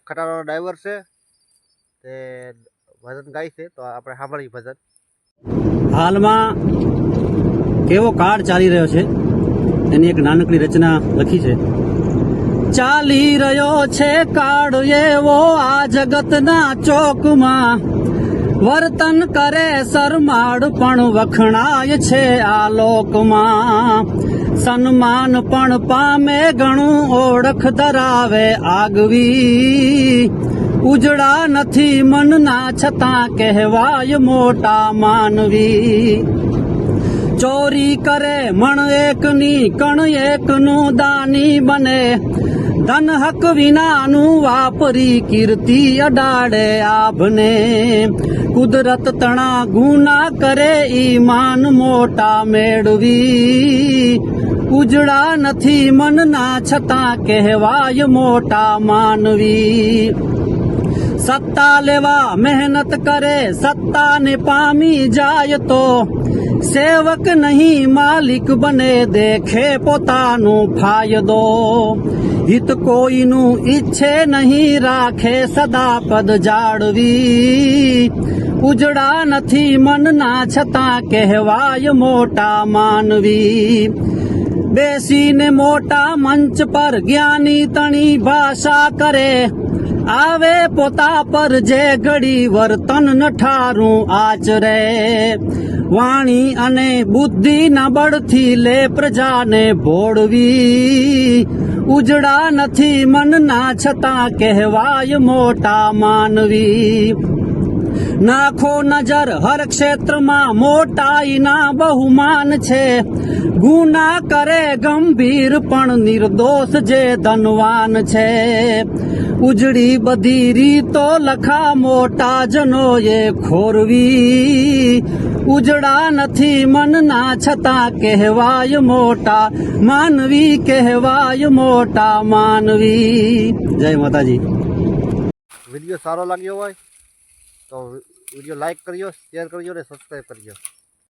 ખટારાનો driver છે તે ભજન ગાય છે, તો આપણે સાંભળીએ ભજન. હાલમાં કેવો કાળ ચાલી રહ્યો છે એની એક નાનકડી રચના લખી છે. ચાલી રહ્યો છે કાળ એવો આ જગતના ચોકમાં, વર્તન કરે શરમાળ પણ વખણાય છે આ લોકમાં. સન્માન પણ પામે ઘણું ઓળખ ધરાવે આગવી, ઉજળા નથી મનના છતાં કહેવાય મોટા માનવી. ચોરી કરે મણ એકની કણ એકનું દાની બને, ધન હક વિનાનું વાપરી કીર્તિ અડાડે આભને. કુદરત તણા ગુના કરે ઈમાન મોટા મેળવી, ઉજળા નથી મનના છતાં કહેવાય મોટા માનવી. સત્તા લેવા મહેનત કરે સત્તાને પામી જાય તો, સેવક નહીં માલિક બને દેખે પોતાનું ફાયદો. હિત કોઈનું ઈચ્છે નહીં રાખે સદા પદ જાળવી, ઉજળા નથી મનના છતાં કહેવાય મોટા માનવી. બેસીને મોટા મંચ પર જ્ઞાની તણી ભાષા કરે, આવે પોતા પર જે ઘડી વર્તન નઠારું આચરે. વાણી અને બુદ્ધિના બળથી લે પ્રજાને ભોળવી, ઉજળા નથી મનના છતાં કહેવાય મોટા માનવી. નાખો નજર હર ક્ષેત્રમાં મોટાઈના બહુમાન છે, ગુના કરે ગંભીર પણ નિર્દોષ જે ધનવાન છે. ઉજળી બધી રીતો લખા મોટા જનોએ ખોરવી, ઉજળા નથી મનના છતાં કહેવાય મોટા માનવી, કહેવાય મોટા માનવી. જય માતાજી. વિડીયો સારો લાગ્યો હોય તો વિડીયો લાઈક કરજો, શેર કરજો અને સબસ્ક્રાઈબ કરજો.